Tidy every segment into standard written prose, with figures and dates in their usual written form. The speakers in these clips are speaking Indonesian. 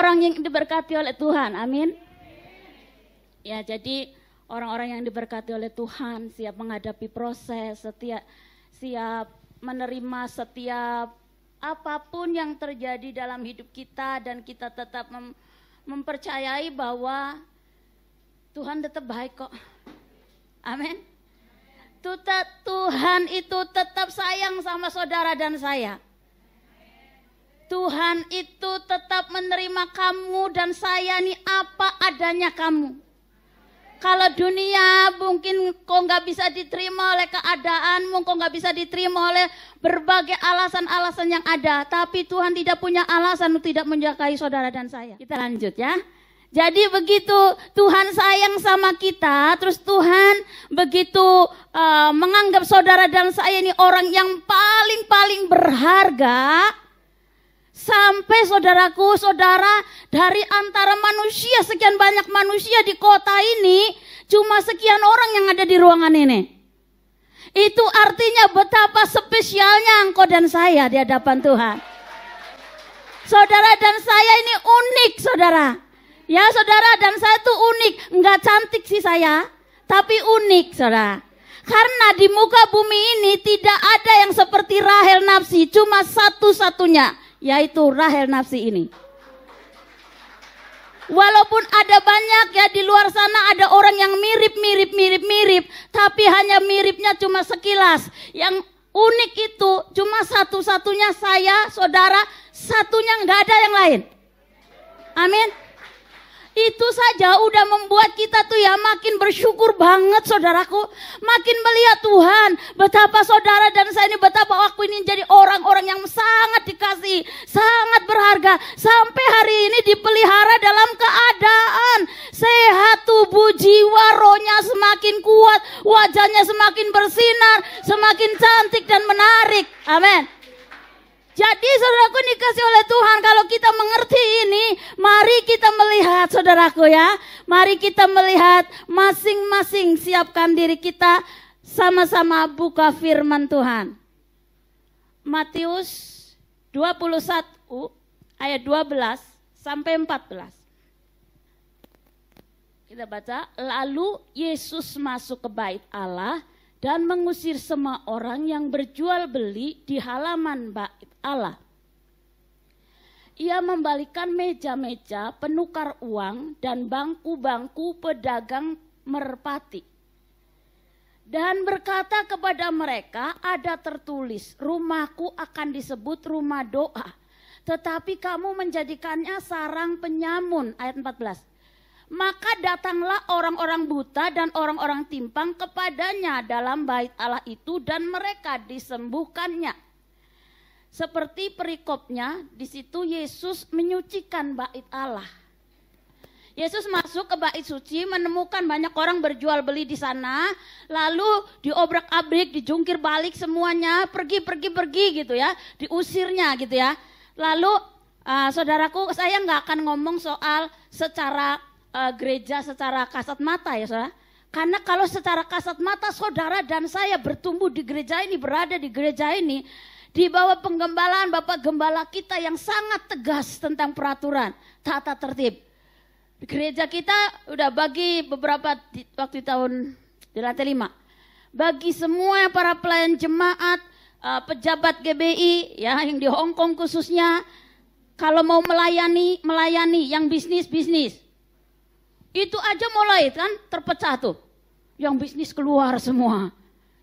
orang-orang yang diberkati oleh Tuhan, amin. Ya, jadi orang-orang yang diberkati oleh Tuhan siap menghadapi proses, siap menerima setiap apapun yang terjadi dalam hidup kita, dan kita tetap mempercayai bahwa Tuhan tetap baik kok. Amin. Tuhan itu tetap sayang sama saudara dan saya. Tuhan itu tetap menerima kamu dan saya nih apa adanya kamu. Kalau dunia mungkin kok nggak bisa diterima oleh keadaanmu, kok nggak bisa diterima oleh berbagai alasan-alasan yang ada. Tapi Tuhan tidak punya alasan untuk tidak menjagai saudara dan saya. Kita lanjut ya. Jadi begitu Tuhan sayang sama kita, terus Tuhan begitu menganggap saudara dan saya ini orang yang paling berharga. Sampai saudaraku, saudara, dari antara manusia, sekian banyak manusia di kota ini, cuma sekian orang yang ada di ruangan ini. Itu artinya betapa spesialnya engkau dan saya di hadapan Tuhan. Saudara dan saya ini unik, saudara. Ya, saudara dan saya itu unik. Enggak cantik sih saya, tapi unik, saudara. Karena di muka bumi ini tidak ada yang seperti Rahel Nafsi, cuma satu-satunya, yaitu Rahel Nafsi ini. Walaupun ada banyak ya di luar sana, ada orang yang mirip, tapi hanya miripnya cuma sekilas. Yang unik itu cuma satu-satunya saya, saudara, satunya nggak ada yang lain. Amin. Itu saja udah membuat kita tuh ya makin bersyukur banget, saudaraku. Makin melihat Tuhan betapa saudara dan saya ini, betapa aku ini jadi orang-orang yang sangat dikasih, sangat berharga. Sampai hari ini dipelihara dalam keadaan sehat, tubuh, jiwa, rohnya semakin kuat, wajahnya semakin bersinar, semakin cantik dan menarik. Amin. Jadi saudaraku dikasih oleh Tuhan, kalau kita mengerti ini, mari kita melihat saudaraku ya. Mari kita melihat masing-masing, siapkan diri kita sama-sama buka firman Tuhan. Matius 21 ayat 12 sampai 14. Kita baca, lalu Yesus masuk ke bait Allah dan mengusir semua orang yang berjual beli di halaman bait Allah. Ia membalikan meja-meja penukar uang dan bangku-bangku pedagang merpati. Dan berkata kepada mereka, ada tertulis, rumahku akan disebut rumah doa, tetapi kamu menjadikannya sarang penyamun. Ayat 14. Maka datanglah orang-orang buta dan orang-orang timpang kepadanya dalam bait Allah itu, dan mereka disembuhkannya. Seperti perikopnya, di situ Yesus menyucikan bait Allah. Yesus masuk ke bait suci, menemukan banyak orang berjual beli di sana, lalu diobrak-abrik, dijungkir balik semuanya, pergi gitu ya, diusirnya gitu ya. Lalu saudaraku, saya nggak akan ngomong soal secara gereja secara kasat mata ya saudara. Karena kalau secara kasat mata saudara dan saya bertumbuh di gereja ini, berada di gereja ini, di bawah penggembalaan Bapak Gembala kita yang sangat tegas tentang peraturan, tata tertib. Gereja kita udah bagi beberapa waktu tahun di lantai 5. Bagi semua para pelayan jemaat, pejabat GBI ya yang di Hong Kong khususnya, kalau mau melayani yang bisnis. Itu aja mulai kan terpecah tuh. Yang bisnis keluar semua.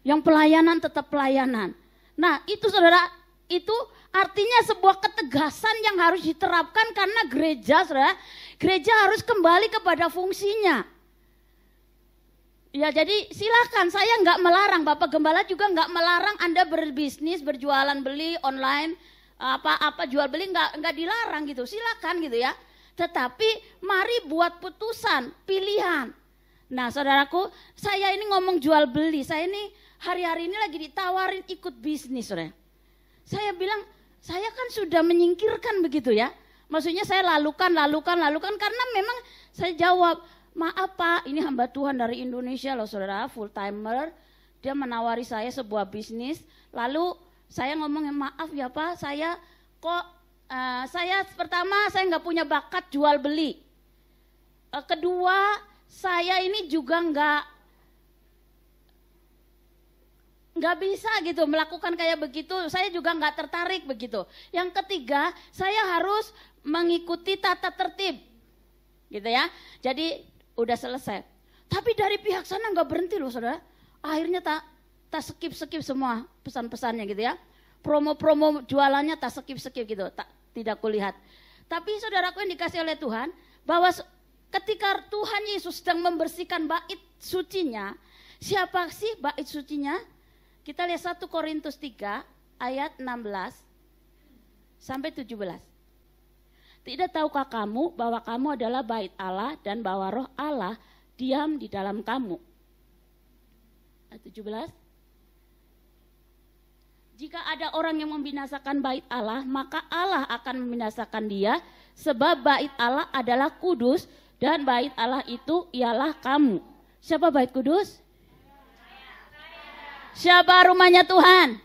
Yang pelayanan tetap pelayanan. Nah itu saudara, itu artinya sebuah ketegasan yang harus diterapkan karena gereja saudara, gereja harus kembali kepada fungsinya. Ya jadi silakan, saya nggak melarang, Bapak Gembala juga nggak melarang Anda berbisnis, berjualan beli online, apa jual beli nggak dilarang gitu, silakan gitu ya. Tetapi mari buat putusan, pilihan. Nah saudaraku, saya ini ngomong jual beli, saya ini hari-hari ini lagi ditawarin ikut bisnis, saudara. Saya bilang, saya kan sudah menyingkirkan begitu ya. Maksudnya saya lalukan karena memang saya jawab, maaf Pak, ini hamba Tuhan dari Indonesia loh saudara, full timer. Dia menawari saya sebuah bisnis. Lalu saya ngomong, maaf ya Pak, saya kok Pertama saya nggak punya bakat jual beli. Kedua, saya ini juga nggak bisa gitu melakukan kayak begitu. Saya juga nggak tertarik begitu. Yang ketiga, saya harus mengikuti tata tertib, gitu ya. Jadi udah selesai. Tapi dari pihak sana nggak berhenti loh, saudara. Akhirnya tak skip semua pesan-pesannya gitu ya. Promo-promo jualannya tak skip gitu, tidak kulihat. Tapi saudaraku yang dikasih oleh Tuhan, bahwa ketika Tuhan Yesus sedang membersihkan bait sucinya, siapa sih bait sucinya? Kita lihat 1 Korintus 3 ayat 16 sampai 17. Tidak tahukah kamu bahwa kamu adalah bait Allah dan bahwa roh Allah diam di dalam kamu? Ayat 17. Jika ada orang yang membinasakan bait Allah, maka Allah akan membinasakan dia, sebab bait Allah adalah kudus dan bait Allah itu ialah kamu. Siapa bait kudus? Siapa rumahnya Tuhan?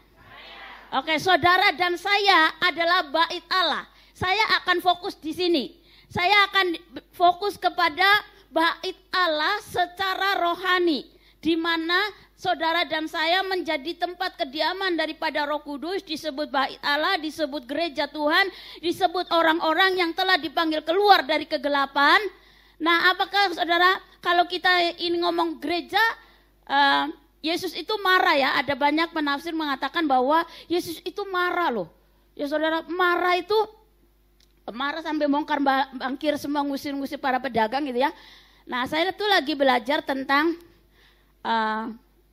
Oke, saudara dan saya adalah bait Allah. Saya akan fokus di sini. Saya akan fokus kepada bait Allah secara rohani, di mana saudara dan saya menjadi tempat kediaman daripada Roh Kudus, disebut bait Allah, disebut gereja Tuhan, disebut orang-orang yang telah dipanggil keluar dari kegelapan. Nah, apakah saudara, kalau kita ini ngomong gereja, Yesus itu marah ya, ada banyak penafsir mengatakan bahwa Yesus itu marah loh. Ya saudara, marah sampai bongkar bangkir semua, ngusir-ngusir para pedagang gitu ya. Nah, saya tuh lagi belajar tentang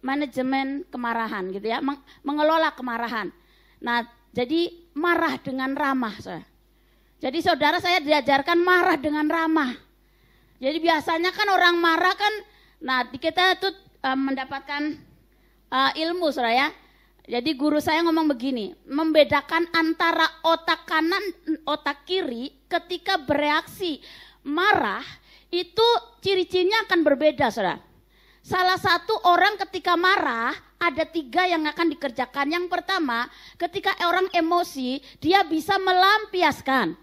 manajemen kemarahan gitu ya, mengelola kemarahan. Nah, jadi marah dengan ramah. Jadi saudara, saya diajarkan marah dengan ramah. Jadi biasanya kan orang marah kan, nah kita tuh mendapatkan ilmu saudara ya. Jadi guru saya ngomong begini, membedakan antara otak kanan, otak kiri ketika bereaksi marah itu ciri-cirinya akan berbeda saudara. Salah satu orang ketika marah ada 3 yang akan dikerjakan. Yang pertama, ketika orang emosi dia bisa melampiaskan.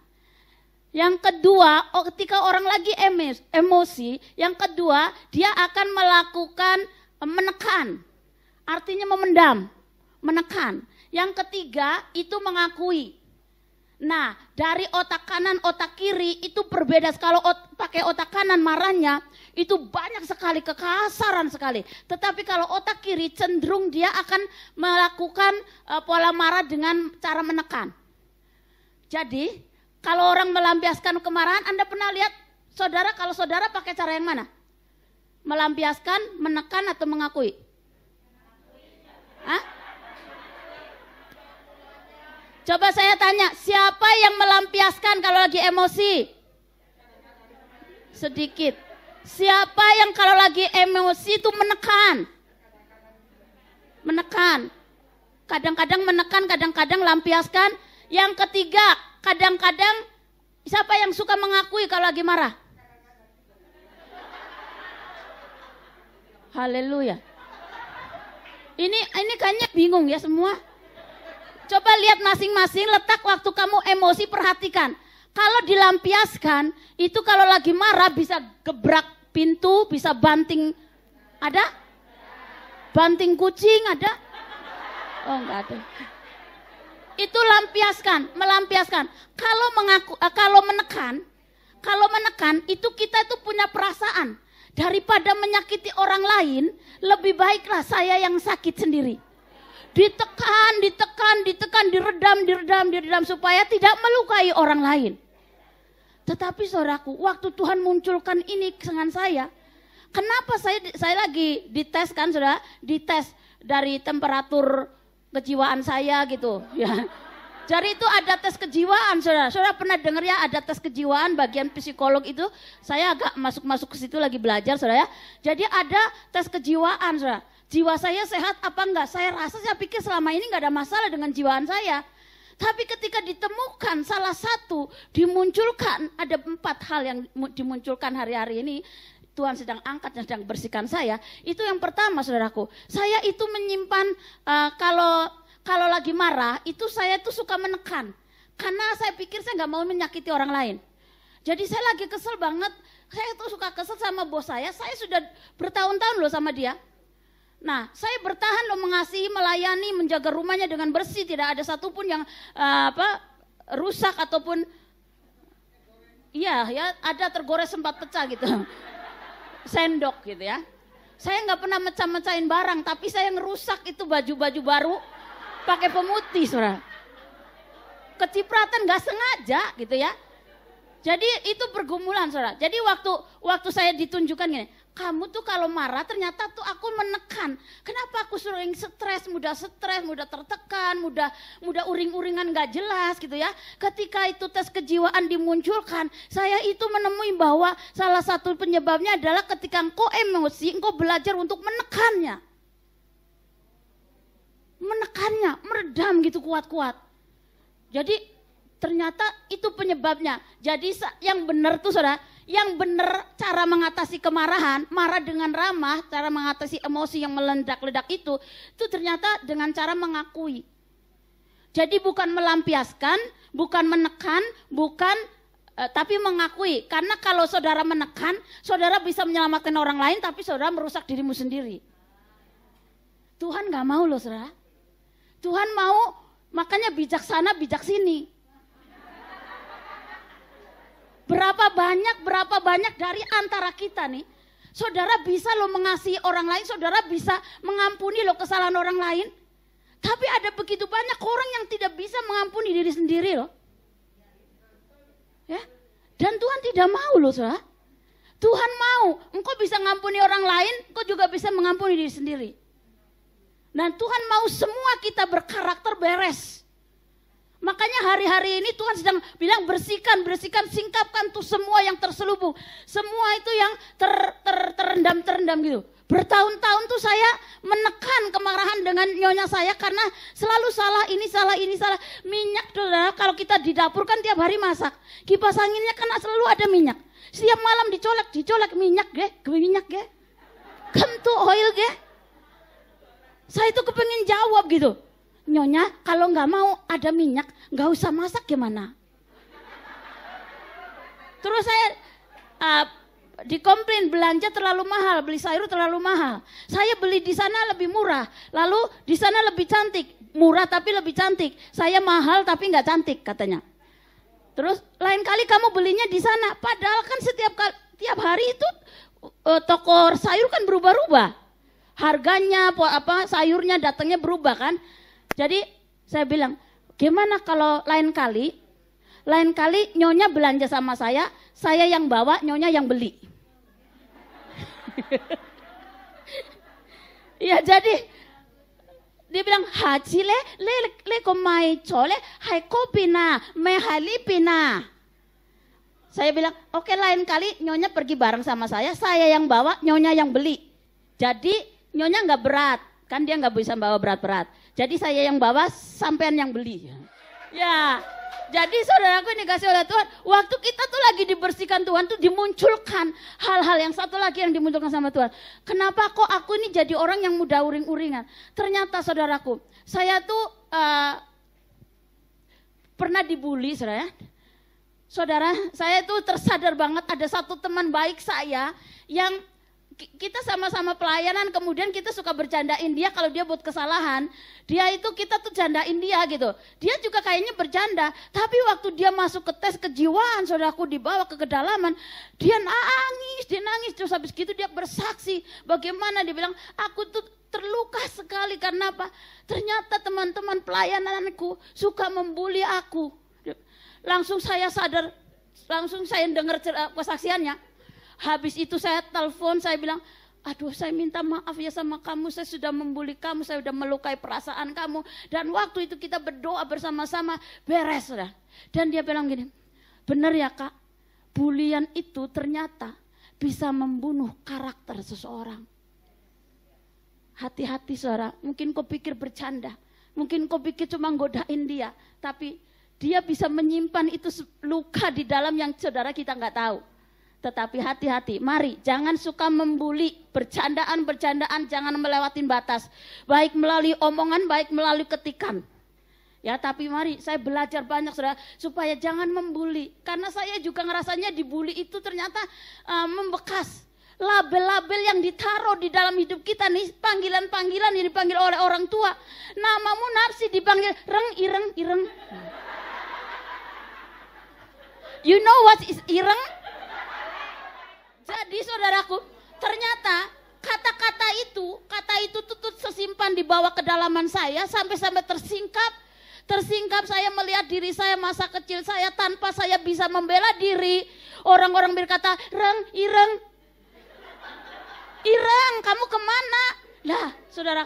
Yang kedua, ketika orang lagi emosi, yang kedua dia akan melakukan menekan. Artinya memendam, menekan. Yang ketiga itu mengakui. Nah, dari otak kanan, otak kiri itu berbeda. Kalau pakai otak kanan marahnya itu banyak sekali, kekasaran sekali. Tetapi kalau otak kiri cenderung dia akan melakukan pola marah dengan cara menekan. Jadi kalau orang melampiaskan kemarahan, Anda pernah lihat saudara, kalau saudara pakai cara yang mana? Melampiaskan, menekan atau mengakui? Hah? Coba saya tanya, siapa yang melampiaskan kalau lagi emosi? Sedikit. Siapa yang kalau lagi emosi itu menekan? Menekan. Kadang-kadang menekan, kadang-kadang lampiaskan. Yang ketiga, kadang-kadang siapa yang suka mengakui kalau lagi marah? Haleluya. Ini kayaknya bingung ya semua. Coba lihat masing-masing, letak waktu kamu emosi, perhatikan. Kalau dilampiaskan, itu kalau lagi marah bisa gebrak pintu, bisa banting. Ada? Banting kucing ada? Oh enggak ada. Itu lampiaskan, melampiaskan. Kalau menekan itu kita itu punya perasaan. Daripada menyakiti orang lain, lebih baiklah saya yang sakit sendiri. Ditekan, diredam supaya tidak melukai orang lain. Tetapi saudaraku, waktu Tuhan munculkan ini dengan saya, kenapa saya lagi dites kan saudara, dites dari temperatur kejiwaan saya gitu ya. Jadi itu ada tes kejiwaan saudara. Saudara pernah dengar ya ada tes kejiwaan bagian psikolog itu? Saya agak masuk ke situ lagi belajar saudara ya. Jadi ada tes kejiwaan saudara. Jiwa saya sehat apa enggak? Saya pikir selama ini enggak ada masalah dengan jiwaan saya. Tapi ketika ditemukan salah satu dimunculkan, ada 4 hal yang dimunculkan hari-hari ini. Tuhan sedang angkat dan sedang bersihkan saya. Itu yang pertama saudaraku. Saya itu menyimpan kalau lagi marah itu saya tuh suka menekan. Karena saya pikir saya nggak mau menyakiti orang lain. Jadi saya lagi kesel banget. Saya tuh suka kesel sama bos saya sudah bertahun-tahun loh sama dia. Nah, saya bertahan loh mengasihi, melayani, menjaga rumahnya dengan bersih, tidak ada satupun yang rusak ataupun ya ada tergores sempat pecah gitu. Sendok gitu ya. Saya nggak pernah mecah-mecahin barang, tapi saya ngerusak itu baju-baju baru pakai pemutih, saudara. Kecipratan nggak sengaja gitu ya. Jadi itu pergumulan, saudara. Jadi waktu saya ditunjukkan gini, kamu tuh kalau marah ternyata tuh aku menekan. Kenapa aku sering stres, mudah tertekan, mudah uring-uringan nggak jelas gitu ya. Ketika itu tes kejiwaan dimunculkan, saya itu menemui bahwa salah satu penyebabnya adalah ketika engkau emosi, engkau belajar untuk menekannya, meredam gitu kuat-kuat. Jadi ternyata itu penyebabnya. Jadi yang benar tuh saudara, yang benar cara mengatasi kemarahan, marah dengan ramah, cara mengatasi emosi yang meledak-ledak itu ternyata dengan cara mengakui. Jadi bukan melampiaskan, bukan menekan, tapi mengakui. Karena kalau saudara menekan, saudara bisa menyelamatkan orang lain, tapi saudara merusak dirimu sendiri. Tuhan gak mau loh saudara. Tuhan mau, makanya bijaksana, bijak sini. Berapa banyak dari antara kita nih, saudara bisa loh mengasihi orang lain, saudara bisa mengampuni loh kesalahan orang lain. Tapi ada begitu banyak orang yang tidak bisa mengampuni diri sendiri loh. Ya, dan Tuhan tidak mau loh saudara. Tuhan mau, engkau bisa mengampuni orang lain, engkau juga bisa mengampuni diri sendiri. Dan Tuhan mau semua kita berkarakter beres. Makanya hari-hari ini Tuhan sedang bilang bersihkan, singkapkan tuh semua yang terselubung. Semua itu yang terendam gitu. Bertahun-tahun tuh saya menekan kemarahan dengan nyonya saya karena selalu salah ini salah. Minyak saudara, kalau kita di dapur kan tiap hari masak. Kipas anginnya kan selalu ada minyak. Setiap malam dicolek minyak ge. Kentu oil ge. Saya itu kepengen jawab gitu. Nyonya, kalau nggak mau ada minyak, nggak usah masak gimana? Terus saya dikomplain belanja terlalu mahal, beli sayur terlalu mahal. Saya beli di sana lebih murah, lalu di sana lebih cantik, murah tapi lebih cantik. Saya mahal tapi nggak cantik katanya. Terus lain kali kamu belinya di sana, padahal kan tiap hari itu toko sayur kan berubah-ubah. Harganya sayurnya datangnya berubah kan. Jadi saya bilang, gimana kalau lain kali nyonya belanja sama saya yang bawa, nyonya yang beli. Ya jadi dia bilang haji le komai chole hai kopina me halipina. Saya bilang oke, lain kali nyonya pergi bareng sama saya yang bawa, nyonya yang beli. Jadi nyonya nggak berat, kan dia nggak bisa bawa berat-berat. Jadi saya yang bawa, sampean yang beli. Ya, jadi saudaraku ini dikasih oleh Tuhan. Waktu kita tuh lagi dibersihkan Tuhan tuh dimunculkan hal-hal yang satu lagi yang dimunculkan sama Tuhan. Kenapa kok aku ini jadi orang yang mudah uring-uringan? Ternyata saudaraku, saya tuh pernah dibully saudara. Saudara, saya tuh tersadar banget ada satu teman baik saya yang kita sama-sama pelayanan, kemudian kita suka bercandain dia kalau dia buat kesalahan. Dia itu kita tuh candain dia gitu. Dia juga kayaknya bercanda, tapi waktu dia masuk ke tes kejiwaan, saudaraku, dibawa ke kedalaman, dia nangis. Terus habis gitu dia bersaksi bagaimana dia bilang, aku tuh terluka sekali karena apa? Ternyata teman-teman pelayananku suka membuli aku. Langsung saya sadar, langsung saya dengar kesaksiannya. Habis itu saya telepon, saya bilang, aduh saya minta maaf ya sama kamu, saya sudah membuli kamu, saya sudah melukai perasaan kamu. Dan waktu itu kita berdoa bersama-sama, beres sudah. Dan dia bilang gini, benar ya kak, bulian itu ternyata bisa membunuh karakter seseorang. Hati-hati saudara, mungkin kau pikir bercanda, mungkin kau pikir cuma godain dia, tapi dia bisa menyimpan itu luka di dalam yang saudara kita nggak tahu. Tetapi hati-hati, mari jangan suka membuli, bercandaan jangan melewatin batas. Baik melalui omongan, baik melalui ketikan. Ya, tapi mari saya belajar banyak saudara, supaya jangan membuli. Karena saya juga ngerasanya dibully itu ternyata membekas. Label-label yang ditaruh di dalam hidup kita nih, panggilan-panggilan yang dipanggil oleh orang tua. Namamu Narsi dipanggil reng, ireng, ireng. You know what is ireng? Jadi saudaraku, ternyata kata itu tuh tersimpan di bawah kedalaman saya sampai tersingkap saya melihat diri saya masa kecil saya tanpa saya bisa membela diri. Orang-orang berkata, reng, ireng, kamu kemana? Lah, saudara,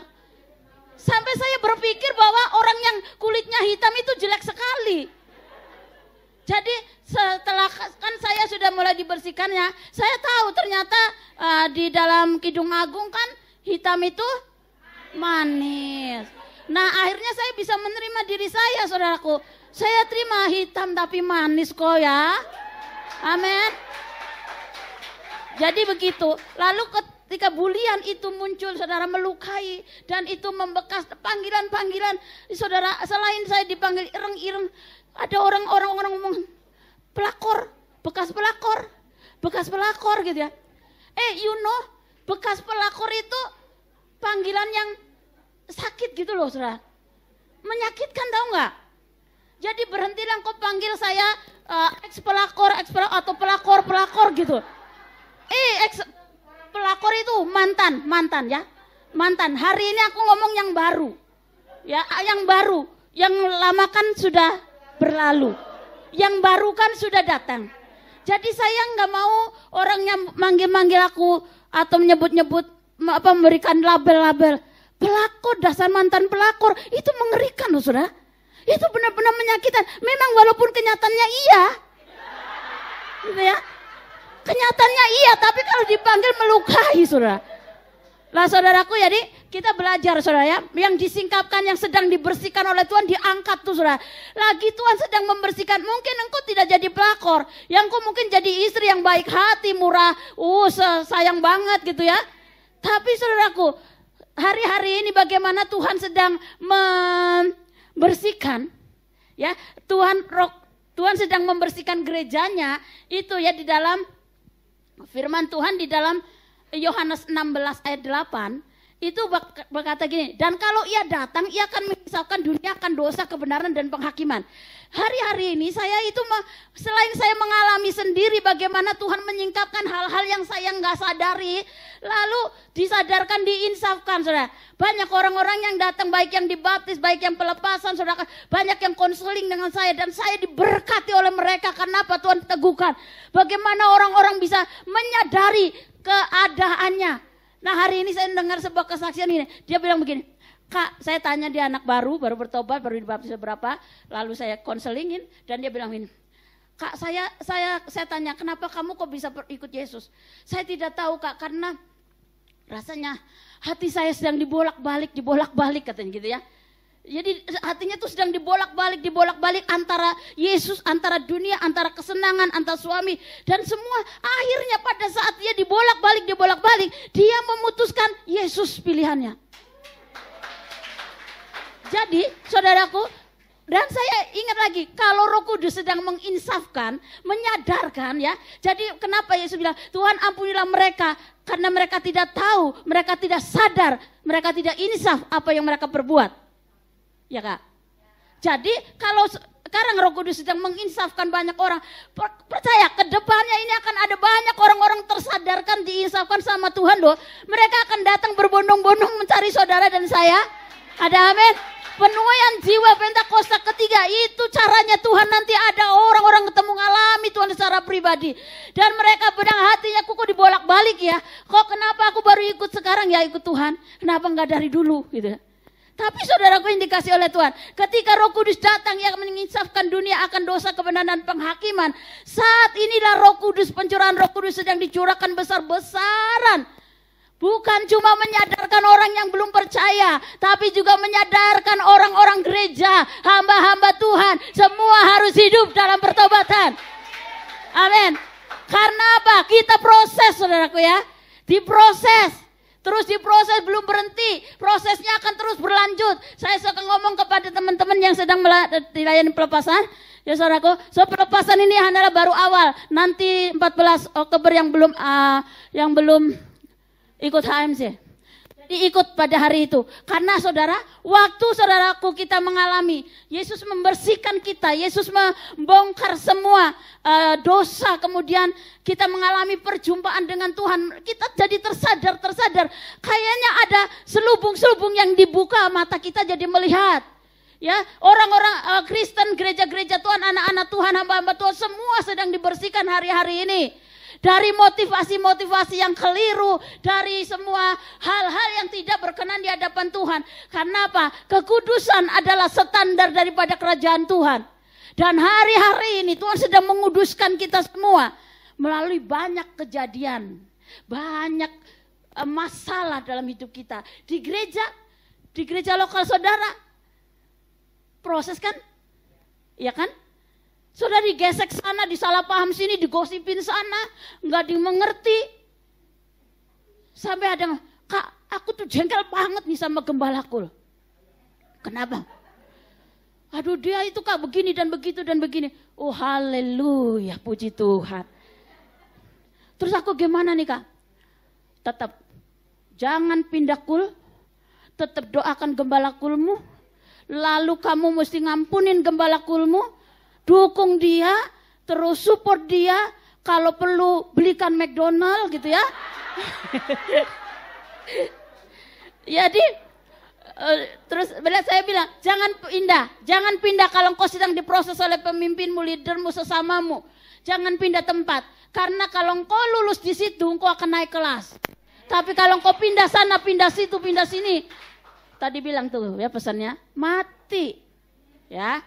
sampai saya berpikir bahwa orang yang kulitnya hitam itu jelek sekali. Jadi setelah kan saya sudah mulai dibersihkannya, saya tahu ternyata di dalam Kidung Agung kan hitam itu manis. Nah, akhirnya saya bisa menerima diri saya, saudaraku. Saya terima hitam tapi manis kok ya. Amin. Jadi begitu. Lalu ketika bulian itu muncul, saudara, melukai dan itu membekas panggilan-panggilan. Saudara, selain saya dipanggil ireng-ireng, ada orang-orang ngomong pelakor, bekas pelakor gitu ya. You know, bekas pelakor itu panggilan yang sakit gitu loh, saudara. Menyakitkan, tahu nggak? Jadi berhentilah kau panggil saya ex pelakor atau pelakor gitu. Ex pelakor itu mantan ya. Mantan. Hari ini aku ngomong yang baru. Ya, yang baru. Yang lama kan sudah berlalu. Yang baru kan sudah datang. Jadi saya nggak mau orang yang manggil-manggil aku atau menyebut-nyebut memberikan label-label. Pelakor, dasar mantan pelakor, itu mengerikan loh, saudara. Itu benar-benar menyakitkan. Memang walaupun kenyataannya iya, gitu ya. Kenyataannya iya, tapi kalau dipanggil melukai, saudara. Lah saudaraku, jadi kita belajar, saudara ya. Yang disingkapkan, yang sedang dibersihkan oleh Tuhan diangkat tuh, saudara. Lagi Tuhan sedang membersihkan. Mungkin engkau tidak jadi pelakor, yang engkau mungkin jadi istri yang baik hati, murah, sayang banget gitu ya. Tapi saudaraku, hari-hari ini bagaimana Tuhan sedang membersihkan, ya, Tuhan sedang membersihkan gerejanya itu ya, di dalam firman Tuhan di dalam Yohanes 16 ayat 8 itu berkata gini, dan kalau ia datang, ia akan memisahkan dunia akan dosa, kebenaran dan penghakiman. Hari-hari ini saya itu selain saya mengalami sendiri bagaimana Tuhan menyingkapkan hal-hal yang saya nggak sadari, lalu disadarkan, diinsafkan, saudara. Banyak orang-orang yang datang, baik yang dibaptis, baik yang pelepasan, saudara. Banyak yang konseling dengan saya dan saya diberkati oleh mereka. Kenapa Tuhan teguhkan? Bagaimana orang-orang bisa menyadari keadaannya. Nah, hari ini saya dengar sebuah kesaksian ini. Dia bilang begini, Kak, saya tanya dia anak baru bertobat, baru dibaptis berapa, lalu saya konselingin dan dia bilang begini, Kak, saya tanya, kenapa kamu kok bisa ikut Yesus? Saya tidak tahu, Kak, karena rasanya hati saya sedang dibolak-balik katanya gitu ya. Jadi hatinya tuh sedang dibolak-balik antara Yesus, antara dunia, antara kesenangan, antara suami dan semua. Akhirnya pada saat dia dibolak-balik, dia memutuskan Yesus pilihannya. Jadi saudaraku, dan saya ingat lagi, kalau Roh Kudus sedang menginsafkan, menyadarkan ya. Jadi kenapa Yesus bilang, Tuhan ampunilah mereka, karena mereka tidak tahu, mereka tidak sadar, mereka tidak insaf apa yang mereka perbuat. Ya Kak. Jadi kalau sekarang Roh Kudus sedang menginsafkan banyak orang, percaya ke depannya ini akan ada banyak orang-orang tersadarkan, diinsafkan sama Tuhan loh. Mereka akan datang berbondong-bondong mencari saudara dan saya. Ada amin. Penuaian jiwa Pentakosta ketiga itu caranya Tuhan, nanti ada orang-orang ketemu ngalami Tuhan secara pribadi. Dan mereka pedang hatinya, kok dibolak-balik ya. Kok kenapa aku baru ikut sekarang ya ikut Tuhan? Kenapa enggak dari dulu gitu. Tapi saudaraku yang dikasih oleh Tuhan, ketika Roh Kudus datang yang menginsafkan dunia akan dosa, kebenaran dan penghakiman. Saat inilah Roh Kudus, pencurahan Roh Kudus sedang dicurahkan besar-besaran. Bukan cuma menyadarkan orang yang belum percaya, tapi juga menyadarkan orang-orang gereja, hamba-hamba Tuhan. Semua harus hidup dalam pertobatan. Amin. Karena apa? Kita proses, saudaraku ya. Diproses. terus diproses, belum berhenti, prosesnya akan terus berlanjut. Saya suka ngomong kepada teman-teman yang sedang dilayani pelepasan, ya saudaraku, pelepasan ini adalah baru awal. Nanti 14 Oktober yang belum ikut HMC. Ikut pada hari itu. Karena saudara, waktu saudaraku kita mengalami, Yesus membersihkan kita, Yesus membongkar semua dosa, kemudian kita mengalami perjumpaan dengan Tuhan, kita jadi tersadar, kayaknya ada selubung-selubung yang dibuka, mata kita jadi melihat. Ya, orang-orang Kristen, gereja-gereja Tuhan, anak-anak Tuhan, hamba-hamba Tuhan, semua sedang dibersihkan hari-hari ini. Dari motivasi-motivasi yang keliru, dari semua hal-hal yang tidak berkenan di hadapan Tuhan. Karena apa? Kekudusan adalah standar daripada kerajaan Tuhan. Dan hari-hari ini Tuhan sedang menguduskan kita semua melalui banyak kejadian, banyak masalah dalam hidup kita. Di gereja lokal saudara, proses kan? Iya kan? Saudara digesek sana, disalah paham sini, digosipin sana, nggak dimengerti. Sampai ada, Kak, aku tuh jengkel banget nih sama gembalaku. Kenapa? Aduh dia itu Kak begini dan begitu dan begini. Oh haleluya, puji Tuhan. Terus aku gimana nih Kak? Tetap jangan pindah kul, tetap doakan gembalakulmu. Lalu kamu mesti ngampunin gembalakulmu. Dukung dia, terus support dia, kalau perlu belikan McDonald gitu ya. Jadi terus saya bilang jangan pindah kalau engkau sedang diproses oleh pemimpinmu, leadermu, sesamamu. Jangan pindah tempat, karena kalau engkau lulus di situ engkau akan naik kelas. Tapi kalau engkau pindah sana, pindah situ, pindah sini, tadi bilang tuh ya pesannya, mati. Ya.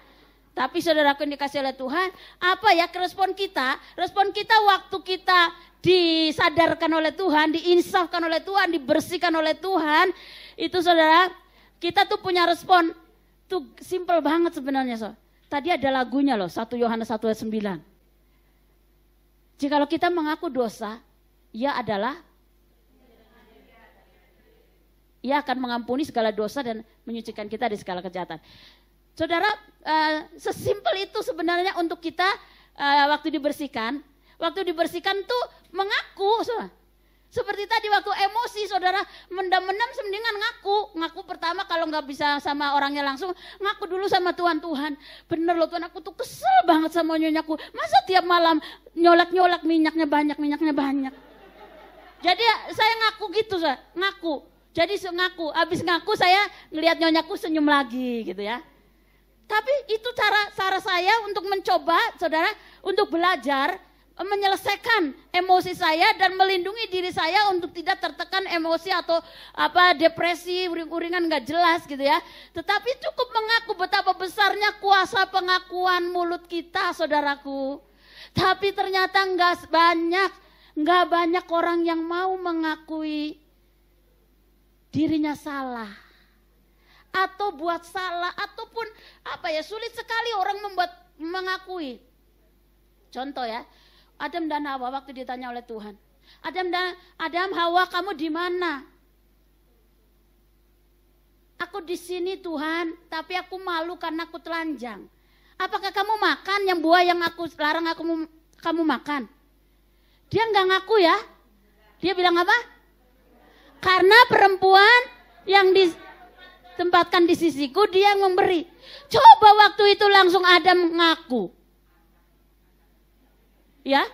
Tapi saudaraku yang dikasih oleh Tuhan, apa ya respon kita? Respon kita waktu kita disadarkan oleh Tuhan, diinsafkan oleh Tuhan, dibersihkan oleh Tuhan, itu saudara, kita tuh punya respon. Tuh simple banget sebenarnya. Tadi ada lagunya loh, 1 Yohanes 1 ayat 9. Jikalau kita mengaku dosa, ia akan mengampuni segala dosa dan menyucikan kita dari segala kejahatan. Saudara, sesimpel itu sebenarnya untuk kita waktu dibersihkan. Waktu dibersihkan tuh mengaku. Seperti tadi waktu emosi saudara, mendam-mendam mendingan ngaku pertama kalau nggak bisa sama orangnya langsung, ngaku dulu sama Tuhan. Tuhan, bener loh Tuhan, aku tuh kesel banget sama nyonyaku. Masa tiap malam nyolak-nyolak minyaknya banyak. Jadi saya ngaku gitu, ngaku. Jadi ngaku, habis ngaku saya ngelihat nyonyaku senyum lagi gitu ya. Tapi itu cara saya untuk mencoba, saudara, untuk belajar menyelesaikan emosi saya dan melindungi diri saya untuk tidak tertekan emosi atau depresi, uring-uringan nggak jelas gitu ya. Tetapi cukup mengaku betapa besarnya kuasa pengakuan mulut kita, saudaraku. Tapi ternyata nggak banyak orang yang mau mengakui dirinya salah. Atau buat salah, ataupun sulit sekali orang mengakui. Contoh ya, Adam dan Hawa waktu ditanya oleh Tuhan, Adam, Hawa, kamu di mana? Aku di sini Tuhan, tapi aku malu karena aku telanjang. Apakah kamu makan yang buah yang aku larang kamu makan? Dia nggak ngaku ya. Dia bilang apa? Karena perempuan yang ditempatkan di sisiku, dia yang memberi. Coba waktu itu langsung Adam ngaku. Ya?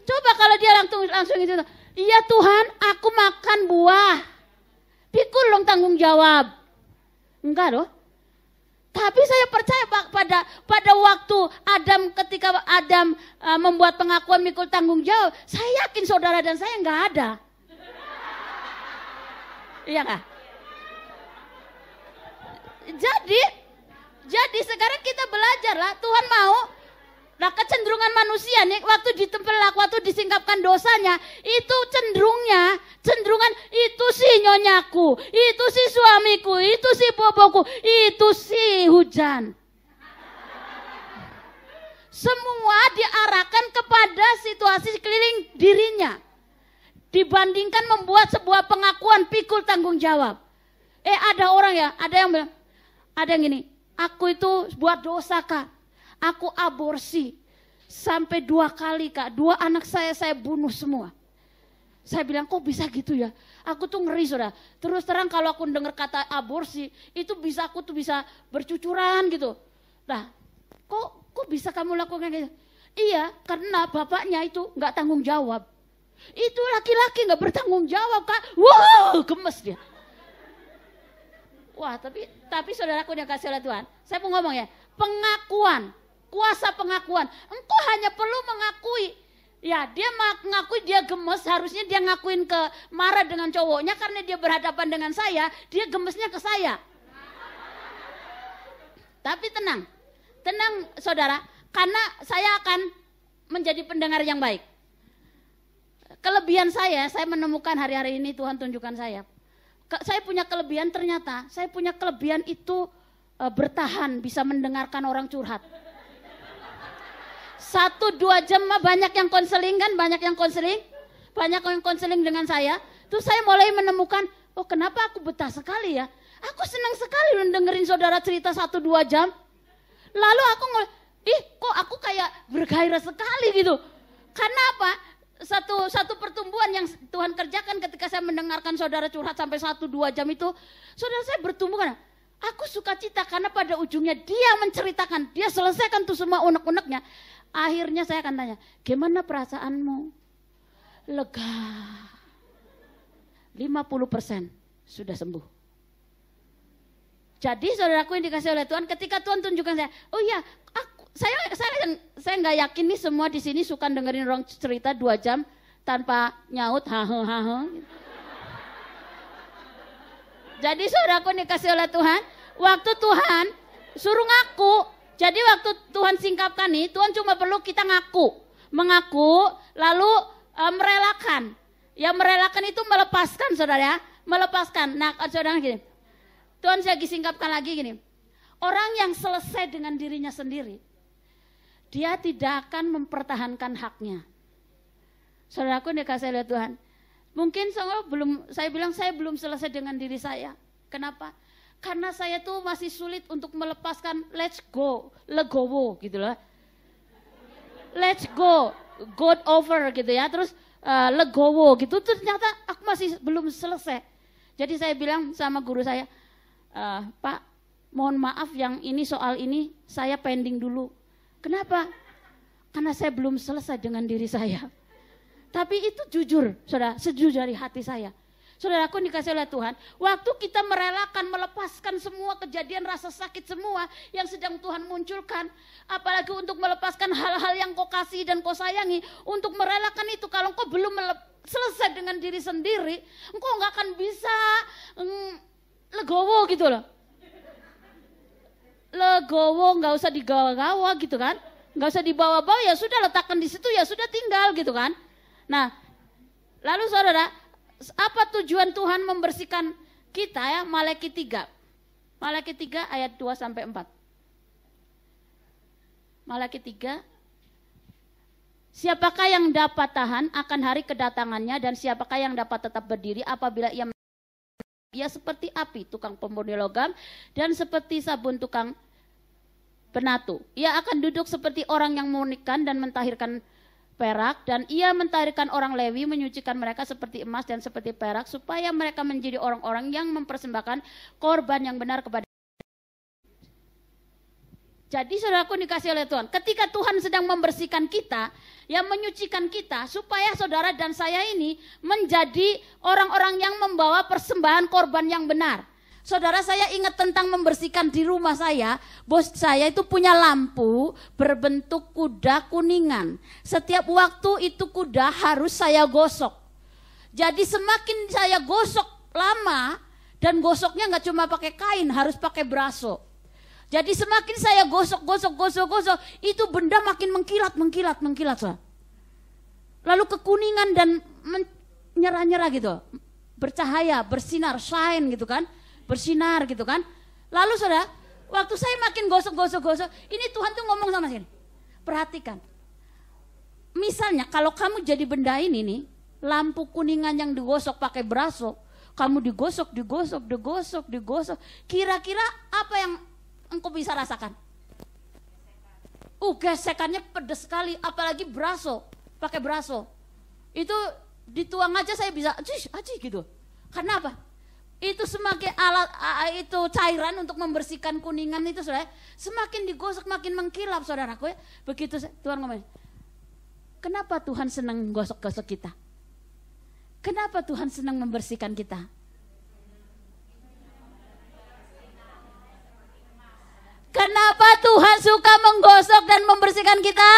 Coba kalau dia langsung itu. Iya Tuhan, aku makan buah. Pikul dong tanggung jawab. Enggak loh. Tapi saya percaya pada waktu ketika Adam membuat pengakuan mikul tanggung jawab, saya yakin saudara dan saya enggak ada. Iya enggak? Jadi sekarang kita belajarlah, Tuhan mau. Nah kecenderungan manusia nih waktu ditempelak, waktu disingkapkan dosanya, itu cenderungan itu si nyonyaku, itu si suamiku, itu si boboku, itu si hujan. Semua diarahkan kepada situasi sekeliling dirinya. dibandingkan membuat sebuah pengakuan pikul tanggung jawab. Ada orang ya, ada yang bilang, ada yang gini, aku itu buat dosa Kak, aku aborsi sampai 2 kali Kak, 2 anak saya bunuh semua. Saya bilang kok bisa gitu ya, aku tuh ngeri saudara. Terus terang kalau aku dengar kata aborsi, itu bisa aku tuh bisa bercucuran gitu. Nah, kok bisa kamu lakukan gitu? Iya, karena bapaknya itu nggak tanggung jawab. Itu laki-laki nggak bertanggung jawab Kak. Wow, gemes dia. Wah, tapi saudaraku yang kasih oleh Tuhan, saya mau ngomong ya, pengakuan, kuasa pengakuan. Engkau hanya perlu mengakui. Ya, dia mengakui dia gemes, harusnya dia ngakuin ke marah dengan cowoknya karena dia berhadapan dengan saya, dia gemesnya ke saya. Tapi tenang saudara, karena saya akan menjadi pendengar yang baik. Kelebihan saya menemukan hari-hari ini Tuhan tunjukkan saya. Saya punya kelebihan ternyata, saya punya kelebihan itu bertahan, bisa mendengarkan orang curhat. 1-2 jam mah banyak yang konseling kan, banyak yang konseling dengan saya. Terus saya mulai menemukan, oh kenapa aku betah sekali ya. Aku senang sekali mendengerin saudara cerita 1-2 jam. Lalu aku kok aku kayak bergairah sekali gitu. Karena apa? Satu pertumbuhan yang Tuhan kerjakan ketika saya mendengarkan saudara curhat sampai 1-2 jam itu, saudara saya bertumbuh kan. Aku suka cita karena pada ujungnya dia menceritakan, dia selesaikan tuh semua unek-uneknya. Akhirnya saya akan tanya, gimana perasaanmu? Lega. 50% sudah sembuh. Jadi saudaraku yang dikasih oleh Tuhan, ketika Tuhan tunjukkan saya, oh iya, saya nggak yakin nih semua di sini suka dengerin orang cerita 2 jam tanpa nyaut hahe. Jadi saudaraku dikasih oleh Tuhan, waktu Tuhan suruh ngaku, jadi waktu Tuhan singkapkan nih, Tuhan cuma perlu kita mengaku, lalu merelakan. Yang merelakan itu melepaskan saudara ya, melepaskan. Nah saudara gini, Tuhan saya singkapkan lagi gini, orang yang selesai dengan dirinya sendiri, dia tidak akan mempertahankan haknya. Saudaraku dikasih oleh Tuhan. Mungkin saya bilang saya belum selesai dengan diri saya. Kenapa? Karena saya tuh masih sulit untuk melepaskan let's go, legowo gitu loh. Let's go, got over gitu ya. Terus legowo gitu. Ternyata aku masih belum selesai. Jadi saya bilang sama guru saya, Pak, mohon maaf yang ini soal ini saya pending dulu. Kenapa? Karena saya belum selesai dengan diri saya. Tapi itu jujur, saudara, sejujur dari hati saya. Saudaraku dikasih oleh Tuhan, waktu kita merelakan, melepaskan semua kejadian rasa sakit semua yang sedang Tuhan munculkan, apalagi untuk melepaskan hal-hal yang kau kasih dan kau sayangi, untuk merelakan itu, kalau kau belum selesai dengan diri sendiri, engkau nggak akan bisa legowo gitu loh. Legowo, nggak usah digawa-gawa gitu kan, nggak usah dibawa-bawa, ya sudah letakkan di situ, ya sudah tinggal gitu kan. Nah, lalu saudara, apa tujuan Tuhan membersihkan kita ya? Malaki 3 ayat 2-4. Malaki 3, siapakah yang dapat tahan akan hari kedatangannya, dan siapakah yang dapat tetap berdiri apabila ia seperti api tukang pemurni logam dan seperti sabun tukang penatu. Ia akan duduk seperti orang yang memurnikan dan mentahirkan perak, dan ia mentahirkan orang Lewi, menyucikan mereka seperti emas dan seperti perak, supaya mereka menjadi orang-orang yang mempersembahkan korban yang benar kepada. Jadi saudaraku dikasih oleh Tuhan, ketika Tuhan sedang membersihkan kita, yang menyucikan kita, supaya saudara dan saya ini menjadi orang-orang yang membawa persembahan korban yang benar. Saudara, saya ingat tentang membersihkan di rumah saya. Bos saya itu punya lampu berbentuk kuda kuningan. Setiap waktu itu kuda harus saya gosok. Jadi semakin saya gosok lama, dan gosoknya nggak cuma pakai kain, harus pakai braso. Jadi semakin saya gosok, itu benda makin mengkilat. Lalu kekuningan dan menyerah-nyerah gitu. Bercahaya, bersinar, shine gitu kan. Bersinar gitu kan. Lalu saudara, waktu saya makin gosok, ini Tuhan tuh ngomong sama saya. Perhatikan. Misalnya kalau kamu jadi benda ini nih, lampu kuningan yang digosok pakai braso, kamu digosok. Kira-kira apa yang engkau bisa rasakan? Gesekannya pedas sekali, apalagi braso, pakai braso. Itu dituang aja saya bisa aji gitu. Karena apa? Itu semakin alat itu cairan untuk membersihkan kuningan itu, saudara, semakin digosok makin mengkilap, saudaraku ya. Begitu Tuhan ngomong, kenapa Tuhan senang gosok-gosok kita? Kenapa Tuhan senang membersihkan kita? Kenapa Tuhan suka menggosok dan membersihkan kita?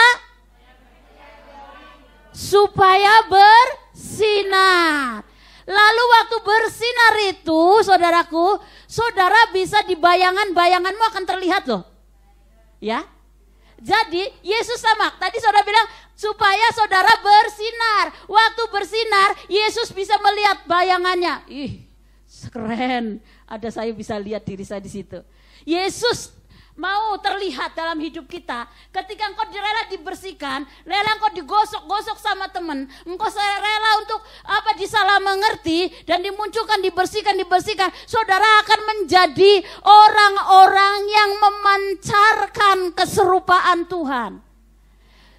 Supaya bersinar. Lalu waktu bersinar itu, saudaraku, saudara bisa di bayanganmu akan terlihat loh. Ya. Jadi Yesus sama, tadi saudara bilang supaya saudara bersinar. Waktu bersinar, Yesus bisa melihat bayangannya. Ih, keren. Ada saya bisa lihat diri saya di situ. Yesus mau terlihat dalam hidup kita. Ketika engkau rela dibersihkan, rela engkau digosok-gosok sama teman, engkau rela untuk disalah mengerti dan dimunculkan, dibersihkan, saudara akan menjadi orang-orang yang memancarkan keserupaan Tuhan.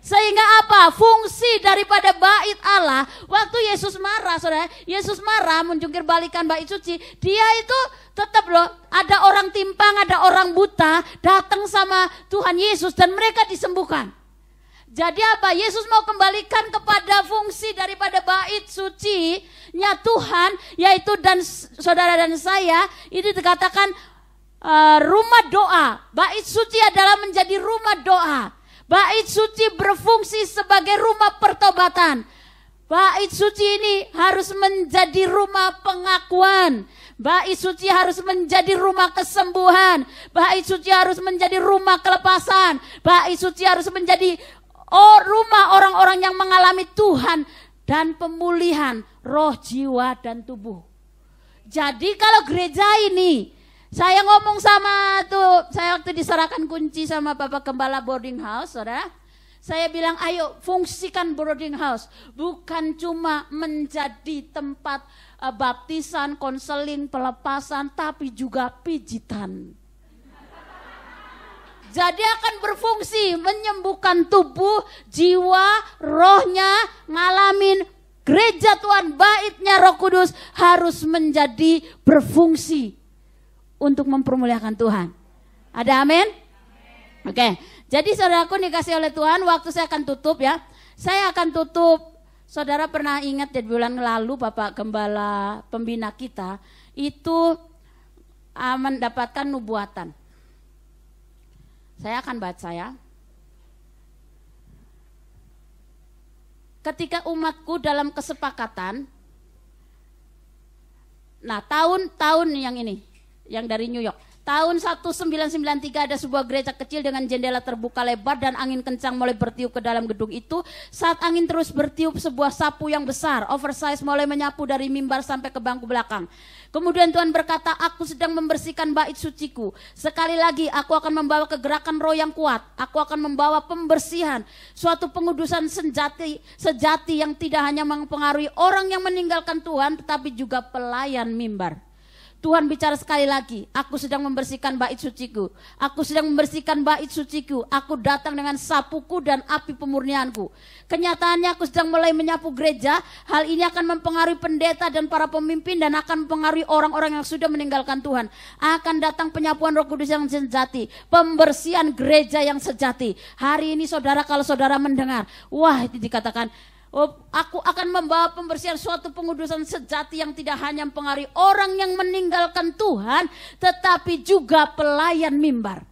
Sehingga apa? Fungsi daripada bait Allah, waktu Yesus marah, saudara, Yesus marah menjungkir balikan bait suci, dia itu tetap loh, ada orang timpang, ada orang buta, datang sama Tuhan Yesus dan mereka disembuhkan. Jadi apa? Yesus mau kembalikan kepada fungsi daripada bait suci-nya Tuhan, yaitu dan saudara dan saya, itu dikatakan rumah doa. Bait suci adalah menjadi rumah doa. Bait suci berfungsi sebagai rumah pertobatan. Bait suci ini harus menjadi rumah pengakuan. Bait suci harus menjadi rumah kesembuhan. Bait suci harus menjadi rumah kelepasan. Bait suci harus menjadi rumah orang-orang yang mengalami Tuhan dan pemulihan roh, jiwa, dan tubuh. Jadi kalau gereja ini, saya ngomong sama saya waktu diserahkan kunci sama Bapak Gembala boarding house, saudara. Saya bilang, ayo fungsikan boarding house. Bukan cuma menjadi tempat baptisan, konseling, pelepasan, tapi juga pijitan. Jadi akan berfungsi menyembuhkan tubuh, jiwa, rohnya, ngalamin gereja Tuhan, baitnya Roh Kudus harus menjadi berfungsi untuk mempermuliakan Tuhan. Ada amin? Oke. Jadi saudaraku dikasih oleh Tuhan, waktu saya akan tutup ya. Saya akan tutup. Saudara pernah ingat di bulan lalu Bapak Gembala pembina kita itu mendapatkan nubuatan. Saya akan baca ya. Ketika umatku dalam kesepakatan, nah tahun yang ini, yang dari New York. Tahun 1993 ada sebuah gereja kecil dengan jendela terbuka lebar dan angin kencang mulai bertiup ke dalam gedung itu. Saat angin terus bertiup, sebuah sapu yang besar, oversize mulai menyapu dari mimbar sampai ke bangku belakang. Kemudian Tuhan berkata, aku sedang membersihkan bait suciku. Sekali lagi aku akan membawa kegerakan roh yang kuat. Aku akan membawa pembersihan, suatu pengudusan sejati yang tidak hanya mempengaruhi orang yang meninggalkan Tuhan, tetapi juga pelayan mimbar. Tuhan bicara sekali lagi, aku sedang membersihkan bait suciku. Aku sedang membersihkan bait suciku. Aku datang dengan sapuku dan api pemurnianku. Kenyataannya aku sedang mulai menyapu gereja. Hal ini akan mempengaruhi pendeta dan para pemimpin dan akan mempengaruhi orang-orang yang sudah meninggalkan Tuhan. Akan datang penyapuan Roh Kudus yang sejati, pembersihan gereja yang sejati. Hari ini saudara, kalau saudara mendengar, wah itu dikatakan, aku akan membawa pembersihan, suatu pengudusan sejati yang tidak hanya mempengaruhi orang yang meninggalkan Tuhan, tetapi juga pelayan mimbar.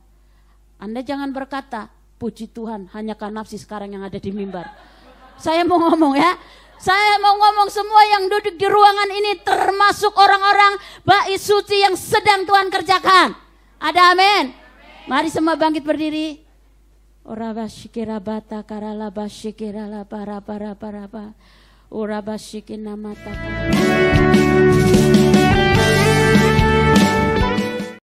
Anda jangan berkata, puji Tuhan, hanya Kanapsi sekarang yang ada di mimbar. Saya mau ngomong ya, saya mau ngomong semua yang duduk di ruangan ini termasuk orang-orang bait suci yang sedang Tuhan kerjakan. Ada amin? Mari semua bangkit berdiri. Ora bashikira bata karala bashikira la para. Ora bashikina mata.